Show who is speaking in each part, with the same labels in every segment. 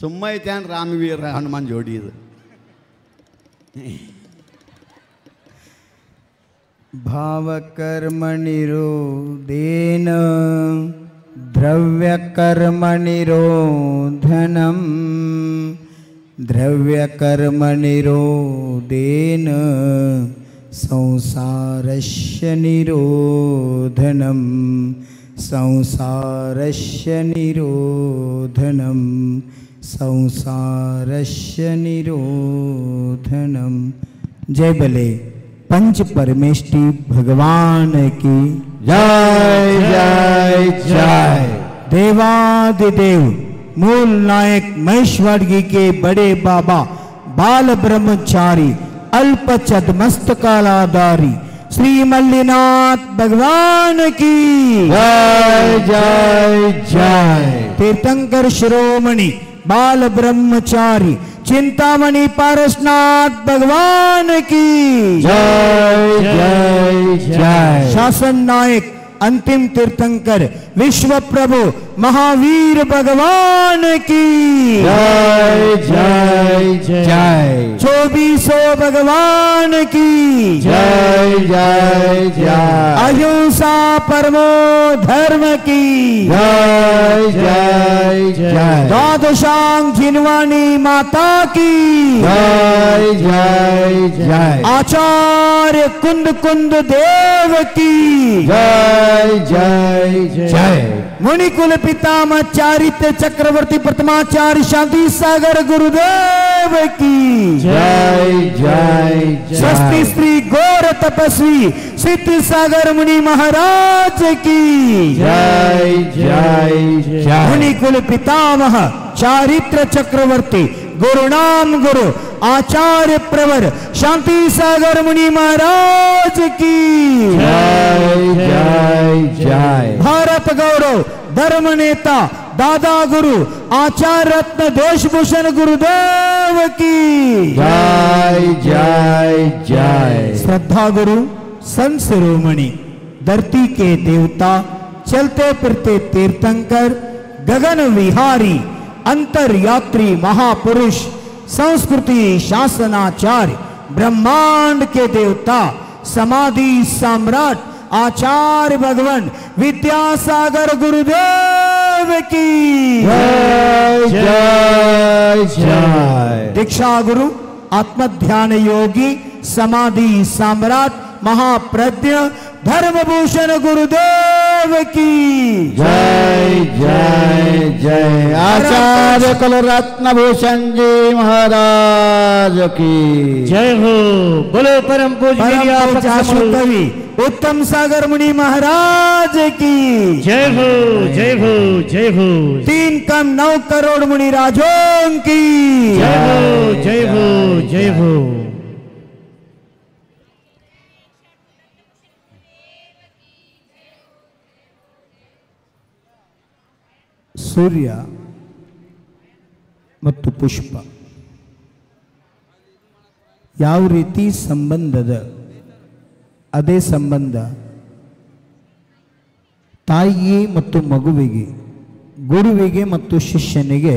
Speaker 1: ಸುಮ್ಮೈತ್ಯಾನ್ ರಾಮವೀರ ಹನುಮಾನ್ ಜೋಡಿ ಇದು.
Speaker 2: ಭಾವಕರ್ಮನಿರೋಧೇನ ದ್ರವ್ಯಕರ್ಮನಿರೋಧನಂ ದ್ರವ್ಯಕರ್ಮನಿರೋಧೇನ ಸಂಸಾರಸ್ಯ ನಿರೋಧನಂ ಸಂಸಾರಸ್ಯ ನಿರೋಧನಂ संसारस्य निरोधनम। जय बले पंच परमेष्टि भगवान की
Speaker 3: जय जय जय।
Speaker 2: देवादिदेव मूल नायक महेश्वरगी के बड़े बाबा बाल ब्रह्मचारी अल्प छदमस्तकालाधारी श्री मल्लिनाथ भगवान की
Speaker 3: जय जय जय।
Speaker 2: तीर्थंकर शिरोमणि बाल ब्रह्मचारी चिंतामणि पारसनाथ भगवान की
Speaker 3: जय जय जय।
Speaker 2: शासन नायक अंतिम तीर्थंकर विश्व प्रभु महावीर भगवान की
Speaker 3: जय जय जय।
Speaker 2: 2400 भगवान की
Speaker 3: जय जय जय।
Speaker 2: अहिंसा परमो धर्म की
Speaker 3: जय जय जय।
Speaker 2: द्वादशांग जिनवानी माता की
Speaker 3: जय जय जय।
Speaker 2: आचार्य कुंद कुंद देव की
Speaker 3: जय जय जय।
Speaker 2: मुनिकुल पितामह चारित्र चक्रवर्ती प्रथमाचार्य शांति सागर गुरुदेव की
Speaker 3: जय जय जय।
Speaker 2: स्वस्ति श्री गौर तपस्वी सिद्ध सागर मुनि महाराज की
Speaker 3: जय जय जय।
Speaker 2: मुनिकुल पितामह चारित्र चक्रवर्ती गुरुनाम गुरु आचार्य प्रवर शांति सागर मुनि महाराज की
Speaker 3: जय जय जय।
Speaker 2: भारत गौरव धर्म नेता दादा गुरु आचार्य रत्न देशभूषण गुरुदेव की
Speaker 3: जय जय जय।
Speaker 2: श्रद्धा गुरु संत शिरोमणि धरती के देवता चलते फिरते तीर्थंकर गगन विहारी अंतरयात्री महापुरुष संस्कृति शासनाचार्य ब्रह्मांड के देवता समाधि सम्राट आचार्य भगवान विद्यासागर गुरुदेव की
Speaker 3: जय जय जय।
Speaker 2: दीक्षा गुरु आत्मध्यान योगी समाधि सम्राट महाप्रज्ञ धर्मभूषण गुरुदेव की
Speaker 3: जय जय जय। आचार्य कुलरत्न भूषण जी महाराज की
Speaker 4: जय हो। बोलो परम पूज्य
Speaker 2: कवि उत्तम सागर मुनि महाराज की
Speaker 4: जय हो जय हो जय हो।
Speaker 2: 3 कम 9 करोड़ मुनि राजों की
Speaker 4: जय हो जय हो जय हो।
Speaker 2: सूर्य ಮತ್ತು ಪುಷ್ಪ ಯಾವ ರೀತಿ ಸಂಬಂಧದ ಅದೇ ಸಂಬಂಧ ತಾಯಿಗೆ ಮತ್ತು ಮಗುವಿಗೆ ಗುರುವಿಗೆ ಮತ್ತು ಶಿಷ್ಯನಿಗೆ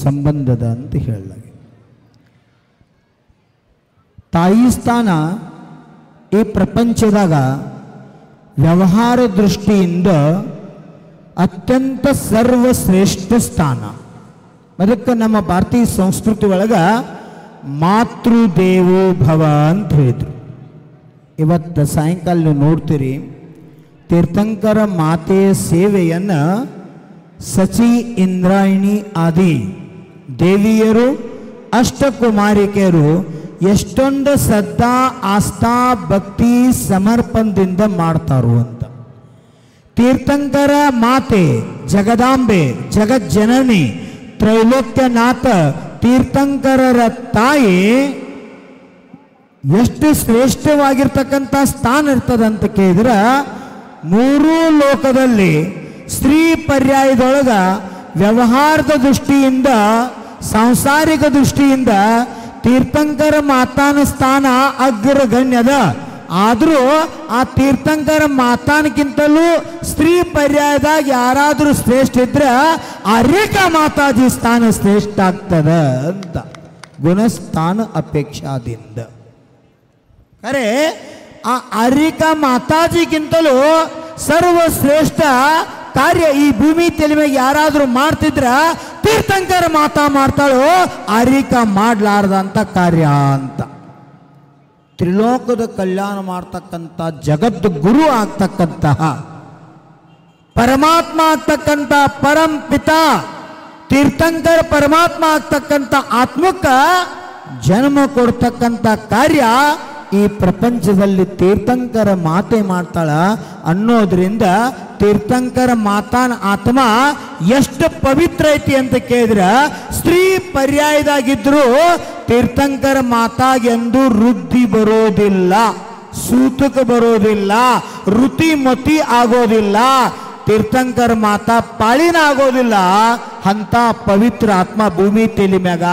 Speaker 2: ಸಂಬಂಧದ ಅಂತ ಹೇಳಲಾಗಿದೆ. ತಾಯಿ ಸ್ಥಾನ ಈ ಪ್ರಪಂಚದಾಗ ವ್ಯವಹಾರ ದೃಷ್ಟಿಯಿಂದ ಅತ್ಯಂತ ಸರ್ವಶ್ರೇಷ್ಠ ಸ್ಥಾನ. ಅದಕ್ಕೆ ನಮ್ಮ ಭಾರತೀಯ ಸಂಸ್ಕೃತಿ ಒಳಗ ಮಾತೃದೇವೋ ಭವ ಅಂತ ಹೇಳಿದ್ರು. ಇವತ್ತು ಸಾಯಂಕಾಲ ನೀವು ನೋಡ್ತೀರಿ ತೀರ್ಥಂಕರ ಮಾತೆಯ ಸೇವೆಯನ್ನು ಸಚಿ ಇಂದ್ರಾಯಣಿ ಆದಿ ದೇವಿಯರು ಅಷ್ಟಕುಮಾರಿಕೆಯರು ಎಷ್ಟೊಂದು ಶ್ರದ್ಧಾ ಆಸ್ಥಾ ಭಕ್ತಿ ಸಮರ್ಪಣದಿಂದ ಮಾಡ್ತಾರು ಅಂತ. ತೀರ್ಥಂಕರ ಮಾತೆ ಜಗದಾಂಬೆ ಜಗಜ್ಜನನಿ ತ್ರೈಲೋಕ್ಯನಾಥ ತೀರ್ಥಂಕರರ ತಾಯಿ ಎಷ್ಟು ಶ್ರೇಷ್ಠವಾಗಿರ್ತಕ್ಕಂಥ ಸ್ಥಾನ ಇರ್ತದಂತ ಕೇಳಿದ್ರೆ 3 ಲೋಕದಲ್ಲಿ ಸ್ತ್ರೀ ಪರ್ಯಾಯದೊಳಗ ವ್ಯವಹಾರದ ದೃಷ್ಟಿಯಿಂದ ಸಾಂಸಾರಿಕ ದೃಷ್ಟಿಯಿಂದ ತೀರ್ಥಂಕರ ಮಾತಾನ ಸ್ಥಾನ ಅಗ್ರಗಣ್ಯದ. ಆದರೂ ಆ ತೀರ್ಥಂಕರ ಮಾತಾನಕ್ಕಿಂತಲೂ ಸ್ತ್ರೀ ಪರ್ಯಾಯದಾಗ ಯಾರಾದರೂ ಶ್ರೇಷ್ಠ ಇದ್ರೆ ಅರೇಖಾ ಮಾತಾಜಿ ಸ್ಥಾನ ಶ್ರೇಷ್ಠ ಆಗ್ತದ ಅಂತ ಗುಣಸ್ಥಾನ ಅಪೇಕ್ಷಾದಿಂದ. ಖರೆ ಆ ಅರೇಖಾ ಮಾತಾಜಿಗಿಂತಲೂ ಸರ್ವಶ್ರೇಷ್ಠ ಕಾರ್ಯ ಈ ಭೂಮಿ ತೆಲಿಮೆ ಯಾರಾದರೂ ಮಾಡ್ತಿದ್ರ ತೀರ್ಥಂಕರ ಮಾತಾ ಮಾಡ್ತಾಳೋ ಅರೇಖಾ ಮಾಡ್ಲಾರ್ದಂತ ಕಾರ್ಯ ಅಂತ. ತ್ರಿಲೋಕದ ಕಲ್ಯಾಣ ಮಾಡ್ತಕ್ಕಂಥ ಜಗದ್ದು ಗುರು ಆಗ್ತಕ್ಕಂತಹ ಪರಮಾತ್ಮ ಆಗ್ತಕ್ಕಂಥ ಪರಂ ಪಿತಾ ತೀರ್ಥಂಕರ ಪರಮಾತ್ಮ ಆಗ್ತಕ್ಕಂಥ ಆತ್ಮಕ್ಕ ಜನ್ಮ ಕೊಡ್ತಕ್ಕಂಥ ಕಾರ್ಯ ಈ ಪ್ರಪಂಚದಲ್ಲಿ ತೀರ್ಥಂಕರ ಮಾತೆ ಮಾಡ್ತಾಳ ಅನ್ನೋದ್ರಿಂದ ತೀರ್ಥಂಕರ ಮಾತಾನ ಆತ್ಮ ಎಷ್ಟು ಪವಿತ್ರ ಐತಿ ಅಂತ ಕೇಳಿದ್ರ ಸ್ತ್ರೀ ಪರ್ಯಾಯದಾಗಿದ್ರು ತೀರ್ಥಂಕರ ಮಾತಾಗೆಂದು ವೃದ್ಧಿ ಬರೋದಿಲ್ಲ, ಸೂತಕ ಬರೋದಿಲ್ಲ, ಋತಿಮತಿ ಆಗೋದಿಲ್ಲ, ತೀರ್ಥಂಕರ ಮಾತಾ ಪಾಳಿನ ಆಗೋದಿಲ್ಲ. ಅಂತ ಪವಿತ್ರ ಆತ್ಮ ಭೂಮಿ ತೆಲಿ ಮ್ಯಾಗ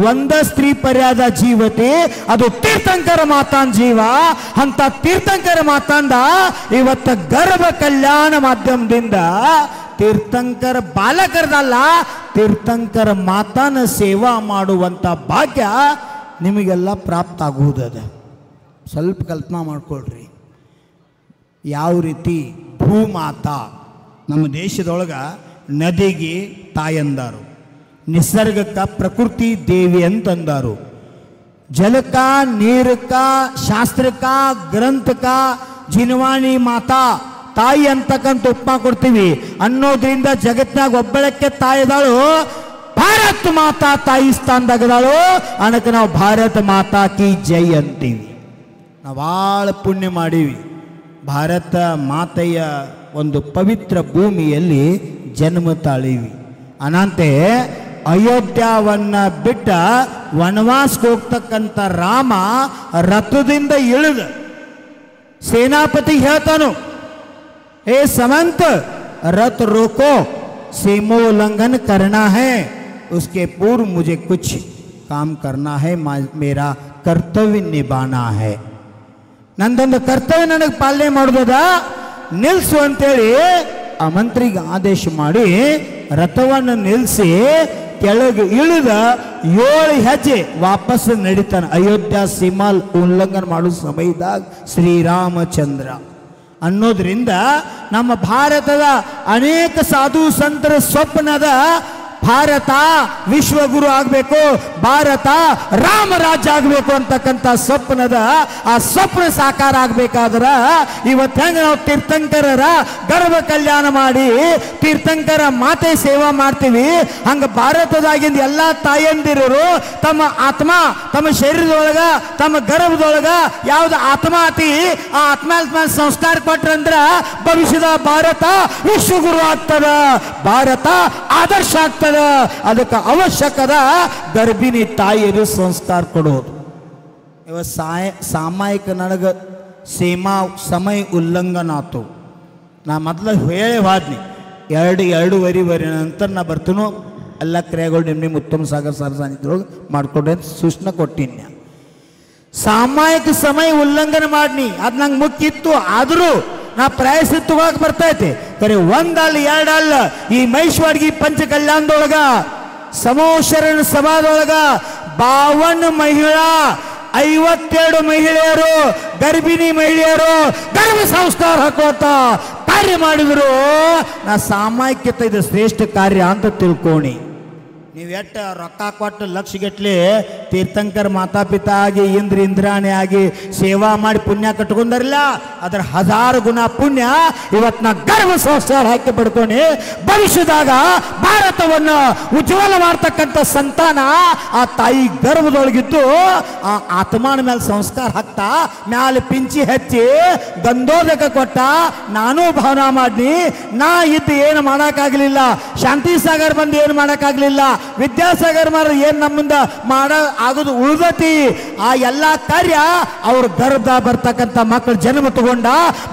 Speaker 2: ಒಂದ ಸ್ತ್ರೀ ಪರ್ಯಾದ ಜೀವತಿ ಅದು ತೀರ್ಥಂಕರ ಮಾತಾನ್ ಜೀವ. ಅಂತ ತೀರ್ಥಂಕರ ಮಾತಾಂದ ಇವತ್ತ ಗರ್ಭ ಕಲ್ಯಾಣ ಮಾಧ್ಯಮದಿಂದ ತೀರ್ಥಂಕರ ಬಾಲಕರದಲ್ಲ ತೀರ್ಥಂಕರ ಮಾತಾನ ಸೇವಾ ಮಾಡುವಂಥ ಭಾಗ್ಯ ನಿಮಗೆಲ್ಲ ಪ್ರಾಪ್ತ ಆಗುವುದದ. ಸ್ವಲ್ಪ ಕಲ್ಪನಾ ಮಾಡ್ಕೊಳ್ರಿ. ಯಾವ ರೀತಿ ಭೂಮಾತಾ ನಮ್ಮ ದೇಶದೊಳಗೆ ನದಿಗೆ ತಾಯಂದಾರು, ನಿಸರ್ಗಕ್ಕ ಪ್ರಕೃತಿ ದೇವಿ ಅಂತಂದಾರು, ಜಲಕ ನೀರಕ್ಕ ಶಾಸ್ತ್ರಕ್ಕ ಗ್ರಂಥಕ ಜಿನವಾಣಿ ಮಾತಾ ತಾಯಿ ಅಂತಕ್ಕಂಥ ಉಪಮಾ ಕೊಡ್ತೀವಿ ಅನ್ನೋದ್ರಿಂದ ಜಗತ್ತಿನಾಗ ಒಬ್ಬಳಕ್ಕೆ ತಾಯಿದಾಳು ಭಾರತ ಮಾತಾ ತಾಯಿ ಸ್ಥಾನದಾಗದಾಳು. ಅನ್ನಕ್ಕೆ ನಾವು ಭಾರತ ಮಾತಾ ಕಿ ಜೈ ಅಂತೀವಿ. ನಾವು ಭಾಳ ಪುಣ್ಯ ಮಾಡೀವಿ. ಭಾರತ ಮಾತೆಯ ಒಂದು ಪವಿತ್ರ ಭೂಮಿಯಲ್ಲಿ ಜನ್ಮ ತಾಳೀವಿ. ಅನಂತೆ ಅಯೋಧ್ಯವನ್ನ ಬಿಟ್ಟ ವನವಾಸಕ್ಕೆ ಹೋಗ್ತಕ್ಕಂಥ ರಾಮ ರಥದಿಂದ ಇಳಿದ ಸೇನಾಪತಿ ಹೇಳ್ತಾನು, हे समंत रथ रोको, सीमोल्लंघन करना है, उसके पूर्व मुझे कुछ काम करना है, मेरा कर्तव्य निभाना है. ನಂದೊಂದು ಕರ್ತವ್ಯ ನನಗೆ ಪಾಲನೆ ಮಾಡೋದ, ನಿಲ್ಸು ಅಂತೇಳಿ ಆ ಮಂತ್ರಿಗೆ ಆದೇಶ ಮಾಡಿ ರಥವನ್ನು ನಿಲ್ಲಿಸಿ ಕೆಳಗೆ ಇಳಿದ 7 ಹೆಜ್ಜೆ ವಾಪಸ್ ನಡೀತಾನೆ. ಅಯೋಧ್ಯ ಸೀಮಾ ಉಲ್ಲಂಘನ ಮಾಡೋ ಸಮಯದಾಗ ಶ್ರೀರಾಮಚಂದ್ರ ಅನ್ನೋದ್ರಿಂದ ನಮ್ಮ ಭಾರತದ ಅನೇಕ ಸಾಧು ಸಂತರ ಸ್ವಪ್ನದ ಭಾರತ ವಿಶ್ವಗುರು ಆಗಬೇಕು, ಭಾರತ ರಾಮರಾಜ್ಯ ಆಗಬೇಕು ಅಂತಕ್ಕಂಥ ಸ್ವಪ್ನದ ಆ ಸ್ವಪ್ನ ಸಾಕಾರ ಆಗಬೇಕಾದ್ರೆ ಇವತ್ತು ಹೆಂಗೆ ನಾವು ತೀರ್ಥಂಕರರ ಗರ್ಭ ಕಲ್ಯಾಣ ಮಾಡಿ ತೀರ್ಥಂಕರ ಮಾತೆ ಸೇವಾ ಮಾಡ್ತೀವಿ, ಹಂಗೆ ಭಾರತದಾಗಿಂದ ಎಲ್ಲ ತಾಯಂದಿರು ತಮ್ಮ ಆತ್ಮ ತಮ್ಮ ಶರೀರದೊಳಗ ತಮ್ಮ ಗರ್ಭದೊಳಗ ಯಾವ್ದು ಆತ್ಮ ಆತಿ ಆ ಆತ್ಮ ಸಂಸ್ಕಾರ ಕೊಟ್ರಂದ್ರ ಭವಿಷ್ಯದ ಭಾರತ ವಿಶ್ವಗುರು ಆಗ್ತದ, ಭಾರತ ಆದರ್ಶ ಆಗ್ತದ. ಅದಕ್ಕೆ ಅವಶ್ಯಕದ ಗರ್ಭಿಣಿ ತಾಯಿಯರು ಸಂಸ್ಕಾರ ಕೊಡೋದು. ಇವತ್ತು ಸಾಮಾಯಿಕ ನನಗೆ ಸೀಮಾ ಸಮಯ ಉಲ್ಲಂಘನ ಆತು. ನಾ ಮೊದಲು ಹೇಳಿ ಹೋದ್ನಿ 2-2.5 ನಂತರ ನಾ ಬರ್ತೀನೋ ಎಲ್ಲ ಕ್ರಿಯೆಗಳು ನಿಮ್ಮ ಉತ್ತಮ ಸಾಗರ್ ಸರ್ ಸಾನ್ನಿಧ್ಯದೊಳಗೆ ಮಾಡ್ಕೊಡ್ರಿ ಅಂತ ಸೂಚನೆ ಕೊಟ್ಟಿನಿ. ಸಾಮಾಯಿಕ ಸಮಯ ಉಲ್ಲಂಘನ ಮಾಡ್ನಿ ಅದು ನಂಗೆ ಮುಖ್ಯ ಇತ್ತು, ಆದರೂ ನಾ ಪ್ರಯಾಸ ತಗೋಕ್ ಬರ್ತೈತೆ. ಕರೆ 1 ಅಲ್ಲ 2 ಅಲ್ಲ, ಈ ಮೈಶ್ವಾಡ್ಗಿ ಪಂಚ ಕಲ್ಯಾಣದೊಳಗ ಸಮೋಶರಣ ಸಭಾದೊಳಗ 52 ಮಹಿಳಾ 52 ಮಹಿಳೆಯರು ಗರ್ಭಿಣಿ ಮಹಿಳೆಯರು ಗರ್ಭ ಸಂಸ್ಕಾರ ಹಾಕೋತ ಕಾರ್ಯ ಮಾಡಿದ್ರು. ನಾ ಸಾಮಾಯಿಕತೆ ಇದು ಶ್ರೇಷ್ಠ ಕಾರ್ಯ ಅಂತ ತಿಳ್ಕೋಣಿ. ನೀವು ಎಷ್ಟು ರೊಕ್ಕ ಕೊಟ್ಟು ಲಕ್ಷಗಟ್ಟಲೆ ತೀರ್ಥಂಕರ್ ಮಾತಾಪಿತಾ ಆಗಿ ಇಂದ್ರಾಣಿ ಆಗಿ ಸೇವಾ ಮಾಡಿ ಪುಣ್ಯ ಕಟ್ಕೊಂಡಾರಿಲ್ಲ, ಅದರ 1000 ಗುಣ ಪುಣ್ಯ ಇವತ್ತು ನಾ ಗರ್ಭ ಸಂಸ್ಕಾರ ಹಾಕಿ ಪಡ್ಕೊಂಡು ಭವಿಷ್ಯದಾಗ ಭಾರತವನ್ನು ಉಜ್ವಲ ಮಾಡ್ತಕ್ಕಂಥ ಸಂತಾನ ಆ ತಾಯಿ ಗರ್ಭದೊಳಗಿದ್ದು ಆ ಆತ್ಮನ ಮೇಲೆ ಸಂಸ್ಕಾರ ಹಾಕ್ತಾ ಮ್ಯಾಲೆ ಪಿಂಚಿ ಹಚ್ಚಿ ಗಂಧೋದಕ ಕೊಟ್ಟ. ನಾನು ಭಾವನಾ ಮಾಡಿ ನಾ ಇದ್ದು ಏನು ಮಾಡೋಕ್ಕಾಗಲಿಲ್ಲ, ಶಾಂತಿ ಸಾಗರ್ ಬಂದು ಏನು ಮಾಡೋಕ್ಕಾಗಲಿಲ್ಲ, ವಿದ್ಯಾಸಾಗರ್ ಮಾರ ಏನ್ ನಮ್ಮಿಂದ ಮಾಡ ಆಗೋದು ಉಳ್ದತಿ. ಆ ಎಲ್ಲ ಕಾರ್ಯ ಅವ್ರ ಗರ್ಭದ ಬರ್ತಕ್ಕಂಥ ಮಕ್ಕಳು ಜನ್ಮ ತಗೊಂಡ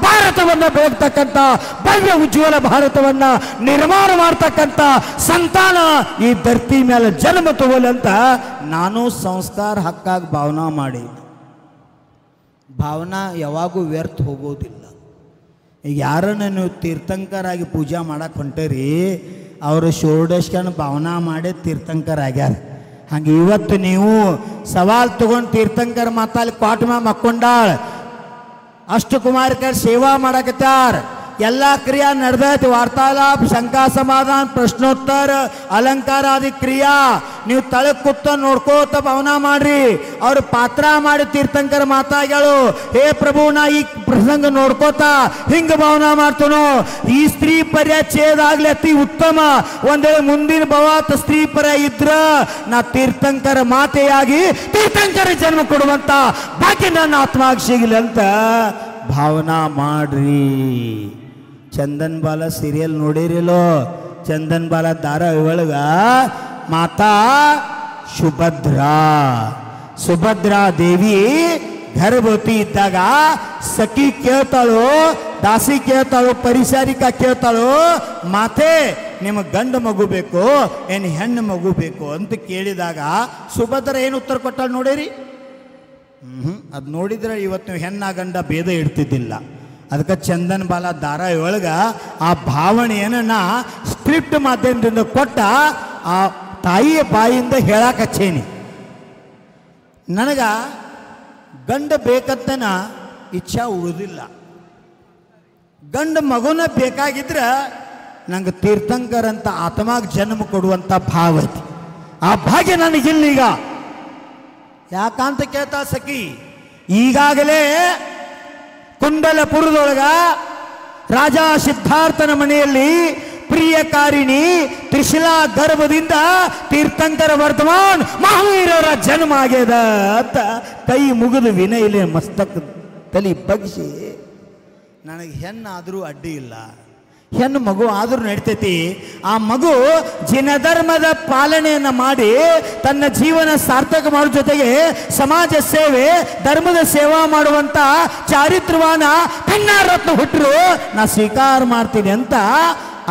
Speaker 2: ಭಾರತವನ್ನ ಬೆಳಗ್ತಕ್ಕಂಥ ಭವ್ಯ ಉಜ್ವಲ ಭಾರತವನ್ನ ನಿರ್ಮಾಣ ಮಾಡ್ತಕ್ಕಂಥ ಸಂತಾನ ಈ ಧರ್ತಿ ಮೇಲೆ ಜನ್ಮ ತಗೊಳ್ಳಂತ ನಾನು ಸಂಸ್ಕಾರ ಹಕ್ಕಾಗಿ ಭಾವನಾ ಮಾಡಿ ಭಾವನಾ ಯಾವಾಗೂ ವ್ಯರ್ಥ ಹೋಗೋದಿಲ್ಲ. ಈಗ ಯಾರನ್ನ ನೀವು ತೀರ್ಥಂಕರಾಗಿ ಪೂಜಾ ಮಾಡಕ್ಕೆ ಹೊಂಟರಿ, ಅವರು ಷೋಡಶಕನ ಭಾವನಾ ಮಾಡೇ ತೀರ್ಥಂಕರಾಗ್ಯಾರ. ಹಂಗೆ ಇವತ್ತು ನೀವು ಸವಾಲ್ ತಗೊಂಡು ತೀರ್ಥಂಕರ ಮಾತಾಲಿ ಕ್ವಾಟ್ ಮ್ಯಾಗ ಮಕ್ಕೊಂಡಾಳ, ಅಷ್ಟಕುಮಾರಿಕರ ಸೇವಾ ಮಾಡಕತ್ತಾರ, ಎಲ್ಲ ಕ್ರಿಯಾ ನಡೆದೈತಿ. ವಾರ್ತಾಲಾಪ, ಶಂಕಾ ಸಮಾಧಾನ, ಪ್ರಶ್ನೋತ್ತರ, ಅಲಂಕಾರಾದಿ ಕ್ರಿಯಾ ನೀವು ತಳಕ್ ಕೂತ ನೋಡ್ಕೋತ ಭಾವನಾ ಮಾಡ್ರಿ. ಅವ್ರು ಪಾತ್ರ ಮಾಡಿ ತೀರ್ಥಂಕರ ಮಾತಾಗಳು, ಹೇ ಪ್ರಭು ನಾ ಈ ಪ್ರಸಂಗ ನೋಡ್ಕೋತ ಹಿಂಗ ಭಾವನಾ ಮಾಡ್ತನೋ, ಈ ಸ್ತ್ರೀ ಪರ್ಯ ಛೇದಾಗ್ಲಿ ಅತಿ ಉತ್ತಮ, ಒಂದ್ ವೇಳೆ ಮುಂದಿನ ಭವಾತ ಸ್ತ್ರೀ ಪರ್ಯ ಇದ್ರ ನಾ ತೀರ್ಥಂಕರ ಮಾತೆಯಾಗಿ ತೀರ್ಥಂಕರ ಜನ್ಮ ಕೊಡುವಂತ ಬಾಕಿ ನನ್ನ ಆತ್ಮಾಗ್ ಸಿಗಲಿ ಅಂತ ಭಾವನಾ ಮಾಡ್ರಿ. ಚಂದನ್ ಬಾಲ ಸೀರಿಯಲ್ ನೋಡಿರಿಲೋ? ಚಂದನ್ ಬಾಲ ಧಾರಾವಾಹಿ ಒಳಗ ಮಾತಾ ಸುಭದ್ರಾ ದೇವಿ ಗರ್ಭವತಿ ಇದ್ದಾಗ ಸಖಿ ಕೇಳ್ತಾಳು, ದಾಸಿ ಕೇಳ್ತಾಳು, ಪರಿಚಾರಿಕಾ ಕೇಳ್ತಾಳು, ಮಾತೆ ನಿಮ್ಮ ಗಂಡು ಮಗು ಬೇಕು ಏನು ಹೆಣ್ಣು ಮಗು ಬೇಕು ಅಂತ ಕೇಳಿದಾಗ ಸುಭದ್ರ ಏನು ಉತ್ತರ ಕೊಟ್ಟಾಳು ನೋಡಿರಿ? ಅದು ನೋಡಿದ್ರೆ ಇವತ್ತು ನೀವು ಹೆಣ್ಣ ಗಂಡ ಭೇದ ಇಡ್ತಿದ್ದಿಲ್ಲ. ಅದಕ್ಕೆ ಚಂದನ್ ಬಾಲ ಧಾರಾವಾಹಿ ಒಳಗ ಆ ಭಾವನೆಯನ್ನು ಸ್ಕ್ರಿಪ್ಟ್ ಮಾಧ್ಯಮದಿಂದ ಕೊಟ್ಟ ಆ ತಾಯಿಯ ಬಾಯಿಂದ ಹೇಳಾಕಚ್ಚೇನಿ. ನನಗ ಗಂಡ ಬೇಕಂತನ ಇಚ್ಛಾ ಉಳಿದಿಲ್ಲ, ಗಂಡ ಮಗುನ ಬೇಕಾಗಿದ್ರೆ ನಂಗೆ ತೀರ್ಥಂಕರ್ ಅಂತ ಆತ್ಮಾಗ ಜನ್ಮ ಕೊಡುವಂಥ ಭಾವ ಐತಿ. ಆ ಭಾಗ್ಯ ನನಗಿಲ್ಲೀಗ. ಯಾಕಂತ ಕೇಳ್ತಾ ಸಖಿ, ಈಗಾಗಲೇ ಕುಂಡಲಪುರದೊಳಗ ರಾಜ ಸಿದ್ಧಾರ್ಥನ ಮನೆಯಲ್ಲಿ ಪ್ರಿಯಕಾರಿಣಿ ತ್ರಿಶಿಲಾ ಗರ್ಭದಿಂದ ತೀರ್ಥಂಕರ ವರ್ತಮಾನ್ ಮಹಾವೀರರ ಜನ್ಮ ಆಗ್ಯದ ಅಂತ ಕೈ ಮುಗಿದು ವಿನಯಲೆ ಮಸ್ತಕ ತಲೆ ಬಗ್ಸಿ, ನನಗೆ ಹೆಣ್ಣಾದರೂ ಅಡ್ಡಿ ಇಲ್ಲ, ಹೆಣ್ಣು ಮಗು ಆದರೂ ನಡಿತೈತಿ. ಆ ಮಗು ಜಿನಧರ್ಮದ ಪಾಲನೆಯನ್ನು ಮಾಡಿ ತನ್ನ ಜೀವನ ಸಾರ್ಥಕ ಮಾಡೋ ಜೊತೆಗೆ ಸಮಾಜ ಸೇವೆ, ಧರ್ಮದ ಸೇವಾ ಮಾಡುವಂಥ ಚಾರಿತ್ರವಾನ ಕನ್ಯಾರತ್ನ ಹುಟ್ಟರು ನಾ ಸ್ವೀಕಾರ ಮಾಡ್ತೀನಿ ಅಂತ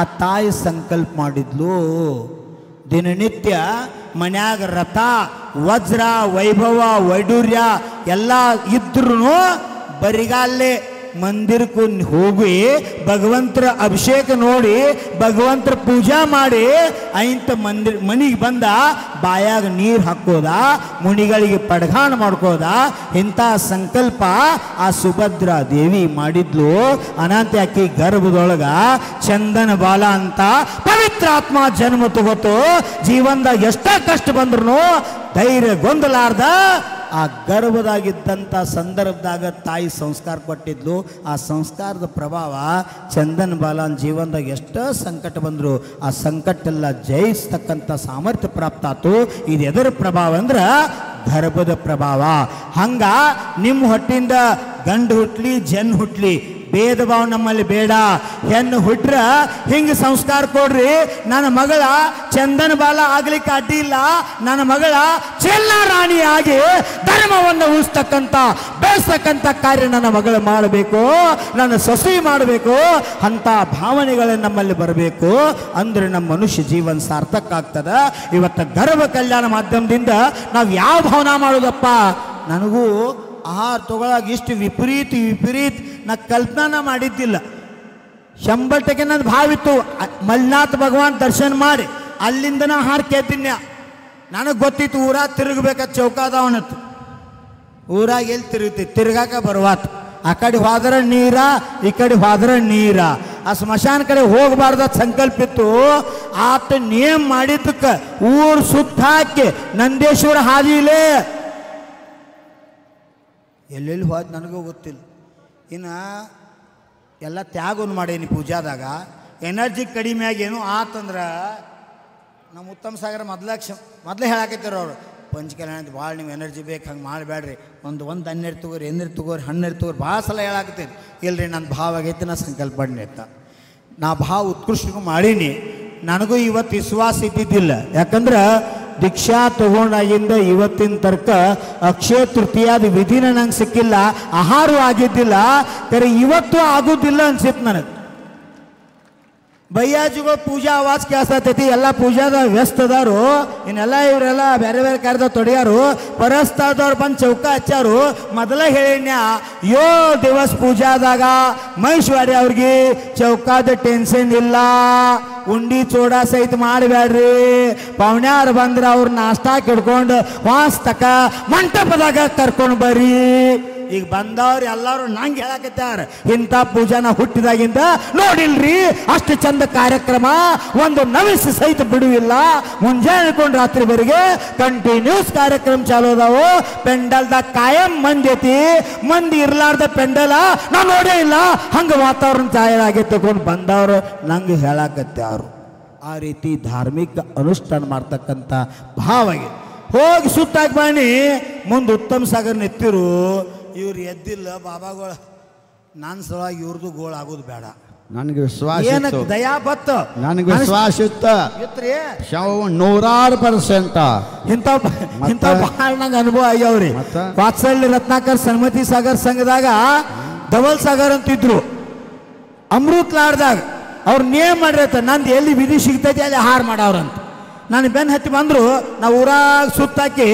Speaker 2: ಆ ತಾಯಿ ಸಂಕಲ್ಪ ಮಾಡಿದ್ಲು. ದಿನನಿತ್ಯ ಮನ್ಯಾಗ ರಥ, ವಜ್ರ, ವೈಭವ, ವೈಡೂರ್ಯ ಎಲ್ಲ ಇದ್ರೂ ಬರಿಗಾಲೇ ಮಂದಿರಕ್ಕೂ ಹೋಗಿ ಭಗವಂತರ ಅಭಿಷೇಕ ನೋಡಿ ಭಗವಂತರ ಪೂಜಾ ಮಾಡಿ ಇಂಥ ಮನೆಗೆ ಬಂದ ಬಾಯಾಗ ನೀರು ಹಾಕೋದ, ಮುನಿಗಳಿಗೆ ಪಡಗಾಣ ಮಾಡ್ಕೋದ. ಇಂಥ ಸಂಕಲ್ಪ ಆ ಸುಭದ್ರಾ ದೇವಿ ಮಾಡಿದ್ಲು. ಅನಂತ ಆಕಿ ಗರ್ಭದೊಳಗ ಚಂದನ ಬಾಲ ಅಂತ ಪವಿತ್ರ ಆತ್ಮ ಜನ್ಮ ತಗೋತು. ಜೀವನದಾಗ ಎಷ್ಟ ಕಷ್ಟ ಬಂದ್ರು ಧೈರ್ಯ ಗೊಂದಲಾರ್ದ ಆ ಗರ್ಭದಾಗಿದ್ದಂಥ ಸಂದರ್ಭದಾಗ ತಾಯಿ ಸಂಸ್ಕಾರ ಕೊಟ್ಟಿದ್ಲು. ಆ ಸಂಸ್ಕಾರದ ಪ್ರಭಾವ ಚಂದನ್ ಬಾಲನ್ ಜೀವನದಾಗ ಎಷ್ಟೋ ಸಂಕಟ ಬಂದರು ಆ ಸಂಕಟ ಎಲ್ಲ ಜಯಿಸ್ತಕ್ಕಂಥ ಸಾಮರ್ಥ್ಯ ಪ್ರಾಪ್ತ ಆಯ್ತು. ಇದು ಎದರ ಪ್ರಭಾವ ಅಂದ್ರೆ ಗರ್ಭದ ಪ್ರಭಾವ. ಹಂಗ ನಿಮ್ಮ ಹೊಟ್ಟಿಂದ ಗಂಡು ಹುಟ್ಲಿ ಜನ್ ಹುಟ್ಲಿ ಭೇದ ಭಾವ ನಮ್ಮಲ್ಲಿ ಬೇಡ. ಹೆಣ್ಣು ಹುಟ್ರ ಹಿಂಗೆ ಸಂಸ್ಕಾರ ಕೊಡ್ರಿ. ನನ್ನ ಮಗಳ ಚಂದನ ಬಾಲ ಆಗ್ಲಿಕ್ಕೆ ಅಡ್ಡಿ ಇಲ್ಲ, ನನ್ನ ಮಗಳ ಚೆಲ್ಲ ರಾಣಿಯಾಗಿ ಧರ್ಮವನ್ನು ಉಳಿಸ್ತಕ್ಕಂಥ ಬೆಳೆಸ್ತಕ್ಕಂಥ ಕಾರ್ಯ ನನ್ನ ಮಗಳು ಮಾಡಬೇಕು, ನನ್ನ ಸೊಸೆ ಮಾಡಬೇಕು ಅಂತ ಭಾವನೆಗಳು ನಮ್ಮಲ್ಲಿ ಬರಬೇಕು. ಅಂದ್ರೆ ನಮ್ಮ ಮನುಷ್ಯ ಜೀವನ ಸಾರ್ಥಕ ಆಗ್ತದ. ಇವತ್ತು ಗರ್ಭ ಕಲ್ಯಾಣ ಮಾಧ್ಯಮದಿಂದ ನಾವು ಯಾವ ಭಾವನಾ ಮಾಡೋದಪ್ಪ? ನನಗೂ ಆಹಾರ ತಗೊಳಾಗ ಇಷ್ಟು ವಿಪರೀತ ನಾ ಕಲ್ಪನಾ ಮಾಡಿದ್ದಿಲ್ಲ. 100% ನನ್ನ ಭಾವಿತ್ತು. ಮಲ್ನಾಥ ಭಗವಾನ್ ದರ್ಶನ ಮಾಡಿ ಅಲ್ಲಿಂದನ ಆಹಾರ ಕೇಳ್ತೀನಿ. ನನಗೆ ಗೊತ್ತಿತ್ತು ಊರಾಗ ತಿರುಗಬೇಕ ಚೌಕಾದವನತ್ತು. ಊರಾಗ ಎಲ್ಲಿ ತಿರುಗಾಕ ಬರ್ವಾತ್. ಆ ಕಡೆ ಹೋದ್ರೆ ನೀರ, ಈ ಕಡೆ ಹೋದ್ರೆ ನೀರ. ಆ ಸ್ಮಶಾನ ಕಡೆ ಹೋಗಬಾರ್ದ ಸಂಕಲ್ಪ ಇತ್ತು. ಆತ ನೇಮ ಮಾಡಿದ್ದಕ್ಕೆ ಊರು ಸುತ್ತ ಹಾಕಿ ನಂದೇಶ್ವರ ಹಾದಿಲೇ ಎಲ್ಲೆಲ್ಲಿ ಹೋದ್ ನನಗೂ ಗೊತ್ತಿಲ್ಲ. ಇನ್ನು ಎಲ್ಲ ತ್ಯಾಗವನ್ನು ಮಾಡೀನಿ ಪೂಜಾದಾಗ. ಎನರ್ಜಿ ಕಡಿಮೆ ಆಗಿ ಏನು ಆತಂದ್ರೆ ನಮ್ಮ ಉತ್ತಮ ಸಾಗರ ಮೊದಲೇ ಹೇಳಾಕತ್ತೀರ ಅವರು, ಪಂಚಕಲ್ಯಾಣ ಅಂತ ಭಾಳ ನೀವು ಎನರ್ಜಿ ಬೇಕು, ಹಂಗೆ ಮಾಡಬೇಡ್ರಿ, ಒಂದು ಹನ್ನೆರಡು ತಗೋರಿ, ಎಣ್ಣೀರು ತಗೋರಿ, ಹಣ್ಣೀರು ತಗೋರಿ, ಭಾಳ ಸಲ ಹೇಳಾಕತ್ತೀರಿ. ಇಲ್ಲರಿ ನನ್ನ ಭಾವ ಆಗೈತಿ, ನಾ ಸಂಕಲ್ಪ ಮಾಡಿ ಅಂತ ನಾ ಭಾವ ಉತ್ಕೃಷ್ಟಗೂ ಮಾಡೀನಿ. ನನಗೂ ಇವತ್ತು ವಿಶ್ವಾಸ ಇದ್ದಿದ್ದಿಲ್ಲ. ಯಾಕಂದ್ರೆ ದೀಕ್ಷಾ ತಗೊಂಡಾಗಿಂದ ಇವತ್ತಿನ ತರ್ಕ ಅಕ್ಷಯ ತೃತೀಯಾದ ವಿಧಿನ ನಂಗೆ ಸಿಕ್ಕಿಲ್ಲ, ಆಹಾರವೂ ಆಗಿದ್ದಿಲ್ಲ. ಕರೆ ಇವತ್ತು ಆಗೋದಿಲ್ಲ ಅನ್ಸಿತ್ತು ನನಗೆ. ಬಯ್ಯಾಜಿಗಳು ಪೂಜಾ ಆವಾಜ್ ಕೇಳಿಸ್ತೈತಿ. ಎಲ್ಲ ಪೂಜಾದ ವ್ಯಸ್ತ ಅದಾರು. ಇನ್ನೆಲ್ಲ ಇವರೆಲ್ಲ ಬೇರೆ ಬೇರೆ ಕಾರ್ಯದಾಗ ತೊಡಗ್ಯಾರು. ಪರಸ್ತಾದವ್ರು ಬಂದು ಚೌಕ ಹಚ್ಚಾರು. ಮೊದಲ ಹೇಳಿನ್ಯ 7 ದಿವಸ ಪೂಜಾದಾಗ ಮಹೇಶ್ವರಿ ಅವ್ರಿಗೆ ಚೌಕಾದ ಟೆನ್ಷನ್ ಇಲ್ಲ. ಉಂಡಿ ಚೋಡ ಸಹಿತ ಮಾಡಬೇಡ್ರಿ. ಪವನ್ಯಾರು ಬಂದ್ರೆ ಅವ್ರ ನಾಷ್ಟಾ ಹಿಡ್ಕೊಂಡು ವಾಸ್ತಕ ಮಂಟಪದಾಗ ಕರ್ಕೊಂಡು ಬರ್ರಿ. ಈಗ ಬಂದವ್ರು ಎಲ್ಲರೂ ನಂಗೆ ಹೇಳಕತ್ತಾರ, ಇಂಥ ಪೂಜಾನ ಹುಟ್ಟಿದಾಗಿಂದ ನೋಡಿಲ್ರಿ ಅಷ್ಟು ಚಂದ ಕಾರ್ಯಕ್ರಮ, ಒಂದು ನವಿಸಿ ಸಹಿತ ಬಿಡುವಿಲ್ಲ. ಮುಂಜಾನೆ ಹಿಡ್ಕೊಂಡು ರಾತ್ರಿವರೆಗೆ ಕಂಟಿನ್ಯೂಸ್ ಕಾರ್ಯಕ್ರಮ ಚಾಲು ಅದಾವು. ಪೆಂಡಲ್ದಾಗ ಕಾಯಂ ಮಂದಿ ಐತಿ. ಮಂದಿ ಇರ್ಲಾರ್ದ ಪೆಂಡಲ ನಾ ನೋಡೇ ಇಲ್ಲ. ಹಂಗೆ ವಾತಾವರಣ ತಯಾರಾಗಿ ತಗೊಂಡು ಬಂದವರು ನಂಗೆ ಹೇಳಕತ್ತಾರು. ಆ ರೀತಿ ಧಾರ್ಮಿಕ ಅನುಷ್ಠಾನ ಮಾಡ್ತಕ್ಕಂಥ ಭಾವ ಹೋಗಿ ಸುತ್ತಾಗಿ ಬನ್ನಿ. ಮುಂದೆ ಉತ್ತಮ ಸಾಗರ್ ನಿಂತಿರು. ಇವ್ರು ಎದ್ದಿಲ್ಲ ಬಾಬಾಗಳು, ನನ್ನ ಸಲುವಾಗಿ ಇವ್ರದ್ದು ಗೋಳು ಆಗೋದು ಬೇಡ.
Speaker 3: ನನಗೆ ವಿಶ್ವಾಸ
Speaker 2: ಏನಕ್ಕೆ ದಯಾ ಬತ್ತು,
Speaker 3: ನನಗೆ ವಿಶ್ವಾಸ ಇತ್ತು. 100%
Speaker 2: ಇಂಥ ಬಹಳ ನಂಗೆ ಅನುಭವ ಆಗ್ಯಾವ್ರಿ. ವಾತ್ಸಲ್ಯ ರತ್ನಾಕರ್ ಸನ್ಮತಿ ಸಾಗರ್ ಸಂಘದಾಗ ಧವಲ್ ಸಾಗರ್ ಅಂತಿದ್ರು. ಅಮೃತ್ ಲಾಡ್ದಾಗ ಅವ್ರು ನೇಮ್ ಮಾಡಿರತ್ತ, ನಂದು ಎಲ್ಲಿ ವಿಧಿ ಸಿಗ್ತೈತಿ ಅಲ್ಲಿ ಹಾರು ಮಾಡವ್ರಂತ. ನಾನು ಬೆನ್ನು ಹತ್ತಿ ಬಂದರು. ನಾವು ಊರಾಗ ಸುತ್ತಾಕಿ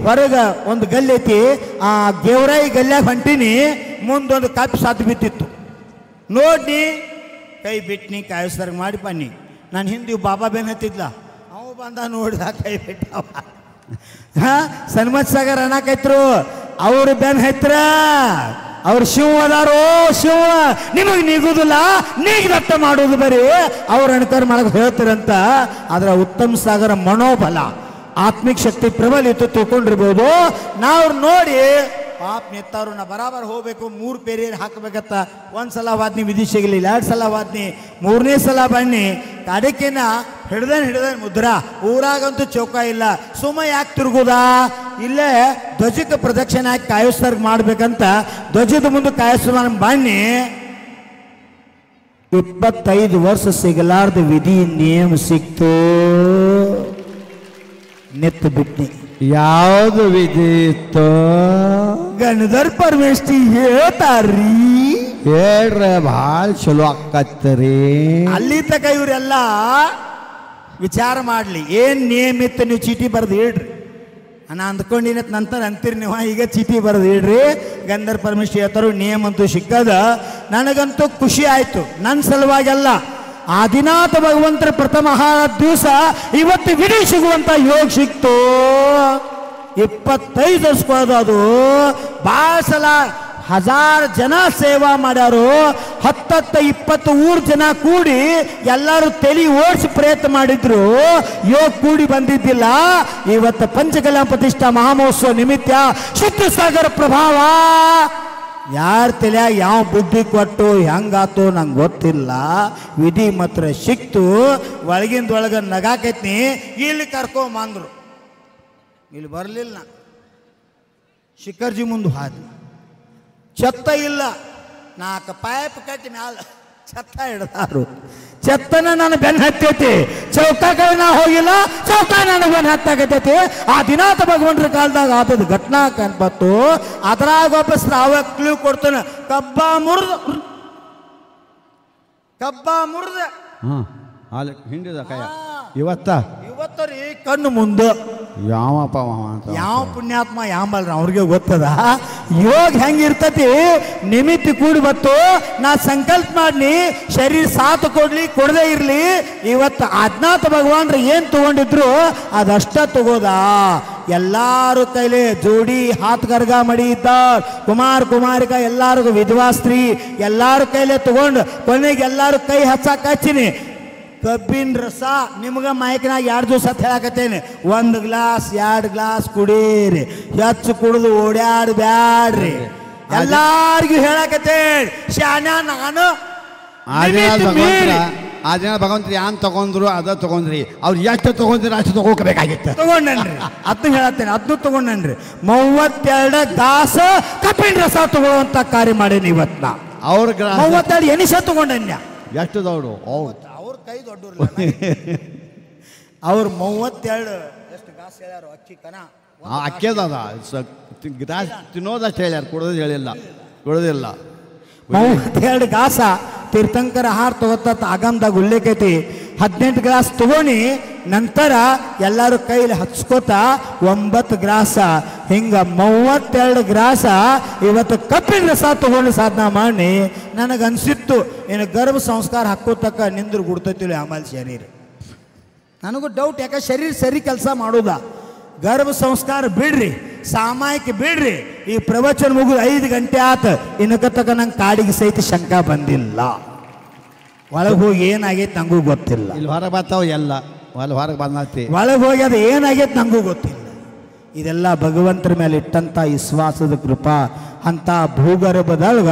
Speaker 2: ಹೊರಗೆ ಒಂದು ಗಲ್ಲಿ ಐತಿ, ಆ ದೇವರಾಯಿ ಗಲ್ಯಾಗ ಹೊಂಟೀನಿ. ಮುಂದೊಂದು ಕಪ್ಪು ಸಾತು ಬಿತ್ತಿತ್ತು. ನೋಡಿ ಕೈ ಬಿಟ್ನಿ, ಕಾಯಿಸ್ದಾಗ ಮಾಡಿ ಬನ್ನಿ. ನಾನು ಹಿಂದೆ ಬಾಬಾ ಬೆನ್ನು ಹತ್ತಿದ್ಲ, ಅವ ಬಂದ ನೋಡಿದ ಕೈ ಬಿಟ್ಟವ. ಸನ್ಮತ್ ಸಾಗರ್ ಅನ್ನಕೈತ್ರು, ಅವರು ಬೆನ್ನು ಹತ್ತಿರ ಅವ್ರು ಶಿವ ಅದಾರೋ ಶಿವ ನಿಮಗೆ ನೀಗುದಿಲ್ಲ, ನೀಗದತ್ತ ಮಾಡೋದು ಬರೀ ಅವ್ರ ಅಣಕರ್ ಮಾಡಕ್ಕೆ ಹೇಳ್ತೀರಂತ. ಆದ್ರೆ ಉತ್ತಮ ಸಾಗರ ಮನೋಬಲ ಆತ್ಮಿಕ ಶಕ್ತಿ ಪ್ರಬಲ ಇತ್ತು ತಿಳ್ಕೊಂಡಿರ್ಬೋದು. ನಾವು ನೋಡಿ ಪಾಪ ನಿತ್ತವ್ರು ನಾ ಬರಾಬರ್ ಹೋಗ್ಬೇಕು, 3 ಪೇರಿಯರ್ ಹಾಕಬೇಕತ್ತ. ಒಂದ್ಸಲ ವಾದ್ನಿ ವಿಧಿ ಸಿಗಲಿಲ್ಲ, 2 ಸಲ ವಾದ್ನಿ, 3ನೇ ಸಲ ಬನ್ನಿ. ಅದಕ್ಕಿನ್ನ ಹಿಡ್ದನ್ ಮುದ್ರಾ. ಊರಾಗಂತೂ ಚೌಕ ಇಲ್ಲ, ಸುಮ್ಮ ಯಾಕೆ ತಿರುಗುದಾ? ಇಲ್ಲೇ ಧ್ವಜಕ್ಕೆ ಪ್ರದಕ್ಷಿಣೆ ಹಾಕಿ ಕಾಯಸ್ಸರ್ಗ ಮಾಡ್ಬೇಕಂತ ಧ್ವಜದ ಮುಂದೆ ಕಾಯಸ್ಸರ ಬನ್ನಿ. 25 ವರ್ಷ ಸಿಗಲಾರ್ದ ವಿಧಿ ನೇಮ ಸಿಕ್ತು, ನೆತ್ತು ಬಿಟ್ನಿ.
Speaker 3: ಯಾವುದು ವಿಧಿ ಇತ್ತು?
Speaker 2: ಗಣಧರ್ ಪರಮೇಶ್ವರಿ ಹೇಳ್ತಾರ್ರಿ,
Speaker 3: ಹೇಳ್ರೆ ಭಾಳ ಚಲೋ ಆಕತ್ತರಿ.
Speaker 2: ಅಲ್ಲಿ ತಕ ಇವರೆಲ್ಲ ವಿಚಾರ ಮಾಡಲಿ. ಏನು ನೇಮಿತ್ತು ನೀವು ಚೀಟಿ ಬರೆದು ಹೇಳ್ರಿ. ನಾನು ಅಂದ್ಕೊಂಡಿನ ನಂತರ ಅಂತೀರಿ ನೀವು, ಈಗ ಚೀಟಿ ಬರೆದು ಹೇಳ್ರಿ. ಗಂಧರ್ ಪರಮೇಶ್ವರಿ ಹೇಳ್ತಾರು ನೇಮ್ ಅಂತೂ ಸಿಕ್ಕದ. ನನಗಂತೂ ಖುಷಿ ಆಯ್ತು. ನನ್ನ ಸಲುವಾಗೆಲ್ಲ ಆದಿನಾಥ ಭಗವಂತರ ಪ್ರಥಮ ದಿವಸ ಇವತ್ತು ವಿಧಿ ಸಿಗುವಂತ ಯೋಗ ಸಿಕ್ತು. 25 ವರ್ಷ ಅದು ಭಾಳ ಸಲ 1000 ಜನ ಸೇವಾ ಮಾಡ್ಯಾರು. 10-20 ಊರ್ ಜನ ಕೂಡಿ ಎಲ್ಲರೂ ತಲೆ ಓಡಿಸಿ ಪ್ರಯತ್ನ ಮಾಡಿದ್ರು. ಯೋಗ ಕೂಡಿ ಬಂದಿದ್ದಿಲ್ಲ. ಇವತ್ತು ಪಂಚಕಲ್ಯಾಣ ಪ್ರತಿಷ್ಠಾ ಮಹಾಮಹೋತ್ಸವ ನಿಮಿತ್ತ ಶುದ್ಧ ಸಾಗರ ಪ್ರಭಾವ ಯಾರ ತಲೆಯಾಗ ಯಾವ ಬುದ್ಧಿ ಕೊಟ್ಟು ಹೆಂಗಾತು ನಂಗೆ ಗೊತ್ತಿಲ್ಲ. ವಿಧಿ ಮಾತ್ರ ಸಿಕ್ತು. ಒಳಗಿಂದೊಳಗೆ ನಗಾಕೈತ್ನಿ. ಇಲ್ಲಿ ಕರ್ಕೊಂಬಂದ್ರು. ಇಲ್ಲಿ ಬರಲಿಲ್ಲ. ಶಿಖರ್ಜಿ ಮುಂದೆ ಹಾದಿ ಛತ್ತ ಇಲ್ಲ. 4 ಪೈಪ್ ಕಟ್ಟಿ ಮ್ಯಾಲ ಛತ್ತ ಹಿಡ್ದಾರು. ಛತ್ತನ ನಾನು ಬೆನ್ನು ಹತ್ತೈತಿ. ಚೌಕಗಳು ನಾ ಹೋಗಿಲ್ಲ, ಚೌಕ ನನಗೆ ಬೆನ್ನು ಹತ್ತಾಕತೈತಿ. ಆ ದಿನಾಥ ಭಗವಂತರ ಕಾಲದಾಗ ಆತದ ಘಟನಾ ಕನ್ಬತ್ತು. ಅದ್ರಾಗ ಒಬ್ಬ ಸ್ರಾವ ಕ್ಲೂ ಕೊಡ್ತಾನೆ. ಕಬ್ಬ ಮುರ್ದ
Speaker 3: ಹಿಂಡಿದ ಕೈ ಇವತ್ತ
Speaker 2: ಇವತ್ತರಿ ಕಣ್ಣು ಮುಂದೆ
Speaker 3: ಯಾವಪ್ಪ
Speaker 2: ಯಾವ ಪುಣ್ಯಾತ್ಮ ಯಾಂಬಲ್ರ ಅವ್ರಿಗೆ ಗೊತ್ತದ. ಯೋಗ ಹೆಂಗಿರ್ತತಿ ನಿಮಿತ್ತಿ ಕೂಡಿ ಬತ್ತು. ನಾ ಸಂಕಲ್ಪ ಮಾಡಿ ಶರೀರ ಸಾಥ್ ಕೊಡ್ಲಿ ಕೊಡದೇ ಇರ್ಲಿ. ಇವತ್ತು ಆಜ್ಞಾತ ಭಗವಾನ್ರು ಏನ್ ತಗೊಂಡಿದ್ರು ಅದಷ್ಟ ತಗೋದ. ಎಲ್ಲಾರು ಕೈಲಿ ಜೋಡಿ ಹಾತ್ ಗರ್ಗ ಮಡಿ ಇದ್ದ ಕುಮಾರಿಕ ಎಲ್ಲಾರಿಗೂ ವಿಧವಾ ಸ್ತ್ರೀ ಎಲ್ಲಾರು ಕೈಲಿ ತಗೊಂಡು ಕೊನೆಗೆ ಎಲ್ಲಾರು ಕೈ ಹಚ್ಚಿನಿ. ಕಬ್ಬಿನ ರಸ ನಿಮ್ಗೆ ಮೈಕ್ನಾಗ 2 ದಿವಸ ಹೇಳಕತ್ತೇನೆ. 1 ಗ್ಲಾಸ್ 2 ಗ್ಲಾಸ್ ಕುಡೀರಿ, ಹೆಚ್ಚು ಕುಡಿದು ಓಡಾಡ್ಬ್ಯಾಡ್ರಿ. ಎಲ್ಲಾರ್ಗು ಹೇಳಕತ್ತೇನೆ. ಶಾನ ನಾನು
Speaker 3: ಆದಿನ ಭಗವಂತರು ಯಾನ್ ತಗೊಂಡ್ರು ಅದ ತಗೊಂಡ್ರಿ. ಅವ್ರು ಎಷ್ಟು ತಗೊಂಡ್ರಿ ಅಷ್ಟು ತಗೋಬೇಕಾಗಿತ್ತು.
Speaker 2: ತಗೊಂಡನ್ರಿ. ಅದನ್ನ ಹೇಳತ್ತೇನೆ. ಅದನ್ನು ತಗೊಂಡನ್ರಿ. 32 ಗ್ಲಾಸ್ ಕಬ್ಬಿನ ರಸ ತಗೊಳ್ಳುವಂತ ಕಾರ್ಯ ಮಾಡೇನಿ ಇವತ್ತು.
Speaker 3: ಅವ್ರ
Speaker 2: 32 ಎನಿಸ ತಗೊಂಡನ್ಯ.
Speaker 3: ಎಷ್ಟು ದೊಡ್ಡ
Speaker 2: ಅವ್ರ ಕೈ ದೊಡ್ಡವ್ರಲ್ಲ. ಅವ್ರು 32 ಎಷ್ಟು ಗ್ಲಾಸ್ ಹೇಳ್ಯಾರು. ಅಕ್ಕಿ ಕನ
Speaker 3: ಅಕ್ಕಿದ ಗ್ಲಾಸ್ ತಿನ್ನೋದಷ್ಟು ಹೇಳ್ಯಾರ, ಕೊಡೋದು ಹೇಳಿಲ್ಲ.
Speaker 2: 32 ಗ್ಲಾಸ ತೀರ್ಥಂಕರ ಆಹಾರ ತಗೋತ ಆಗಮದಾಗ ಉಲ್ಲೇಖ ಐತಿ 18 ಗ್ಲಾಸ್ ತಗೋಣಿ ನಂತರ ಎಲ್ಲರೂ ಕೈಲಿ ಹಚ್ಕೋತ 9 ಗ್ಲಾಸ ಹಿಂಗ 32 ಗ್ಲಾಸ ಇವತ್ತು ಕಬ್ಬಿನ ರಸ ತಗೊಂಡು ಸಾಧನ ಮಾಡಿ ನನಗನ್ಸಿತ್ತು ಏನು ಗರ್ಭ ಸಂಸ್ಕಾರ ಹಾಕೋತಕ್ಕ ನಿಂದ್ರು ಗುಡ್ತೈತಿಲ್ಲ ಆಮೇಲೆ ಶರೀರ ನನಗೂ ಡೌಟ್ ಯಾಕೆ ಶರೀರ ಸರಿ ಕೆಲಸ ಮಾಡೋದ ಗರ್ಭ ಸಂಸ್ಕಾರ ಬಿಡ್ರಿ ಸಾಮಾಯಿಕ ಬಿಡ್ರಿ ಈ ಪ್ರವಚನ ಮುಗಿದು 5 ಗಂಟೆ ಆತ ಇನ್ನಕ್ಕ ತಕ ನಂಗೆ ಕಾಡಿಗೆ ಸಹಿತ ಶಂಕ ಬಂದಿಲ್ಲ ಒಳಗೆ ಹೋಗಿ ಏನಾಗೈತೆ ನಂಗೂ ಗೊತ್ತಿಲ್ಲ
Speaker 3: ಇಲ್ಲಿ ಹೊರಗೆ ಬರ್ತಾವ ಎಲ್ಲ ಹೊರಗೆ ಬಂದತಿ
Speaker 2: ಒಳಗೆ ಹೋಗಿ ಅದು ಏನಾಗೈತೆ ನಂಗೂ ಗೊತ್ತಿಲ್ಲ ಇದೆಲ್ಲ ಭಗವಂತರ ಮೇಲೆ ಇಟ್ಟಂಥ ವಿಶ್ವಾಸದ ಕೃಪಾ ಅಂತ ಭೂಗರ್ಭದೊಳಗ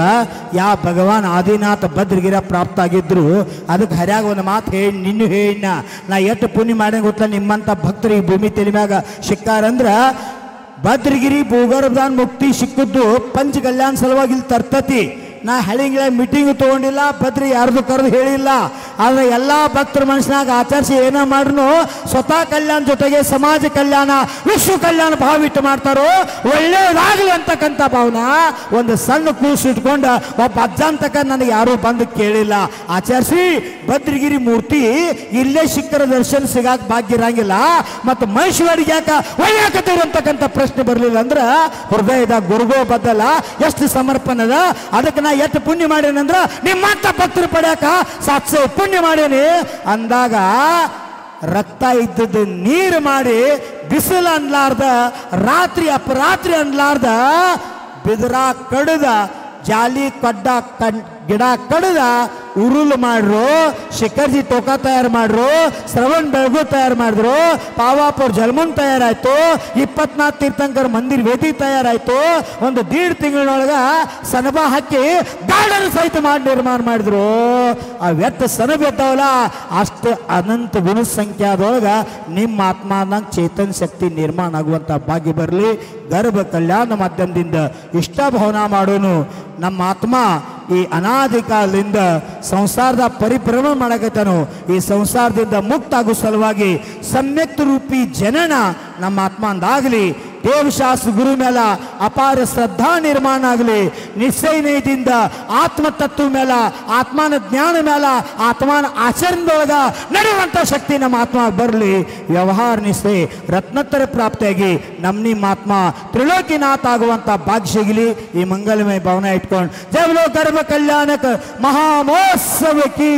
Speaker 2: ಯಾವ ಭಗವಾನ್ ಆದಿನಾಥ ಭದ್ರಗಿರ ಪ್ರಾಪ್ತ ಆಗಿದ್ರು ಅದಕ್ಕೆ ಹರ್ಯಾಗ ಒಂದು ಮಾತು ಹೇಳಿ ನಿನ್ನೂ ಹೇಳಿನ ನಾ ಎಷ್ಟು ಪುಣ್ಯ ಮಾಡಿ ಗೊತ್ತಿಲ್ಲ ನಿಮ್ಮಂಥ ಭಕ್ತರು ಈ ಭೂಮಿ ತೆಲಿಮ್ಯಾಗ ಸಿಕ್ಕಾರಂದ್ರೆ ಭದ್ರಗಿರಿ ಭೂಗರ್ಭದಾನ ಮುಕ್ತಿ ಸಿಕ್ಕಿದ್ದು ಪಂಚ ಕಲ್ಯಾಣ ಸಲುವಾಗಿ ಇಲ್ಲಿ ತರ್ತತಿ ನಾ ಹಳಿಗಳ ಮೀಟಿಂಗ್ ತೊಗೊಂಡಿಲ್ಲ ಭದ್ರಿ ಯಾರ್ದು ಕರೆದು ಹೇಳಿಲ್ಲ ಆದರೆ ಎಲ್ಲ ಭಕ್ತರ ಮನಸ್ಸಿನಾಗ ಆಚರಿಸಿ ಏನೋ ಮಾಡ್ರು ಸ್ವತಃ ಕಲ್ಯಾಣ ಜೊತೆಗೆ ಸಮಾಜ ಕಲ್ಯಾಣ ವಿಶ್ವ ಕಲ್ಯಾಣ ಭಾವ ಇಟ್ಟು ಮಾಡ್ತಾರೋ ಒಳ್ಳೇದಾಗಲಿ ಅಂತಕ್ಕಂಥ ಭಾವನ ಒಂದು ಸಣ್ಣ ಕೂಸು ಇಟ್ಕೊಂಡು ಒಬ್ಬ ಅಜ್ಜಂತಕ ನನಗೆ ಯಾರೂ ಬಂದು ಕೇಳಿಲ್ಲ ಆಚರಿಸಿ ಭದ್ರಗಿರಿ ಮೂರ್ತಿ ಇಲ್ಲೇ ಸಿಕ್ಕರ ದರ್ಶನ ಸಿಗಾಕ ಭಾಗ್ಯ ಇರಂಗಿಲ್ಲ ಮತ್ತು ಮೈಸೂರಿಗೆ ಯಾಕೆ ಒಯ್ಯಾಕತ್ತೀರಿ ಅಂತಕ್ಕಂಥ ಪ್ರಶ್ನೆ ಬರಲಿಲ್ಲ ಅಂದ್ರೆ ಹೃದಯದ ಗುರುಗೋ ಬದ್ದಲ್ಲ ಎಷ್ಟು ಸಮರ್ಪಣದ ಅದಕ್ಕೆ ಎಷ್ಟು ಪುಣ್ಯ ಮಾಡೇನಂದ್ರ ನಿಮ್ಮಂತ ಭಕ್ತರು ಪಡ್ಯಾಕ 700 ಪುಣ್ಯ ಮಾಡೇನಿ ಅಂದಾಗ ರಕ್ತ ಇದ್ದದ್ದು ನೀರು ಮಾಡಿ ಬಿಸಿಲು ಅನ್ಲಾರ್ದ ರಾತ್ರಿ ಅಪರಾತ್ರಿ ಅನ್ಲಾರ್ದ ಬಿದರ ಕಡದ ಜಾಲಿ ಕಡ್ಡ ಗಿಡ ಕಡದ ಉರುಳು ಮಾಡ್ರು ಶಿಖರ್ಜಿ ಟೋಕ ತಯಾರು ಮಾಡ್ರು ಶ್ರವಣ್ ಬೆಳಗು ತಯಾರು ಮಾಡಿದ್ರು ಪಾವಾಪುರ್ ಜಲ್ಮುನ್ ತಯಾರಾಯ್ತು 24 ತೀರ್ಥಂಕರ ಮಂದಿರ ವೇದಿ ತಯಾರಾಯ್ತು ಒಂದು 1.5 ತಿಂಗಳೊಳಗ ಸನಬ ಹಾಕಿ ಗಾರ್ಡನ್ ಸಹಿತ ಮಾಡಿ ನಿರ್ಮಾಣ ಮಾಡಿದ್ರು ಆ ವ್ಯರ್ಥ ಸನಬ ಇದ್ದಾವಲ್ಲ ಅಷ್ಟು ಅನಂತ ಗುಣ ಸಂಖ್ಯಾದೊಳಗ ನಿಮ್ಮ ಆತ್ಮ ಚೇತನ ಶಕ್ತಿ ನಿರ್ಮಾಣ ಆಗುವಂತ ಭಾಗ್ಯ ಬರಲಿ ಗರ್ಭ ಕಲ್ಯಾಣ ಮಾಧ್ಯಮದಿಂದ ಇಷ್ಟ ಭಾವನಾ ಮಾಡೋನು ನಮ್ಮ ಆತ್ಮ ಈ ಅನಾದಿ ಕಾಲದಿಂದ ಸಂಸಾರದ ಪರಿಭ್ರಮಣ ಮಾಡಕತ್ತಾನು ಈ ಸಂಸಾರದಿಂದ ಮುಕ್ತ ಆಗೋ ಸಲುವಾಗಿ ಸಮ್ಯಕ್ ರೂಪಿ ಜನನ ನಮ್ಮ ಆತ್ಮ ಅಂದಾಗಲಿ ದೇವಶಾಸ್ತ್ರ ಗುರು ಮೇಲೆ ಅಪಾರ ಶ್ರದ್ಧಾ ನಿರ್ಮಾಣ ಆಗಲಿ ನಿಶ್ಚಯದಿಂದ ಆತ್ಮತತ್ವ ಮೇಲೆ ಆತ್ಮನ ಜ್ಞಾನ ಮೇಲೆ ಆತ್ಮನ ಆಚರಣೆದೊಳಗ ನಡೆಯುವಂಥ ಶಕ್ತಿ ನಮ್ಮ ಆತ್ಮ ಬರಲಿ ವ್ಯವಹಾರ ನಿಷ್ಠೆ ರತ್ನೋತ್ತರ ಪ್ರಾಪ್ತಿಯಾಗಿ ನಿಮ್ಮ ಆತ್ಮ ತ್ರಿಲೋಕಿನಾಥ ಆಗುವಂಥ ಭಾಗ್ಯ ಸಿಗಲಿ ಈ ಮಂಗಲಮಯ ಭಾವನೆ ಇಟ್ಕೊಂಡು ಜೈ ಬೋಲೋ ಗರ್ಭ ಕಲ್ಯಾಣಕ ಮಹಾಮಹೋತ್ಸವಕ್ಕೆ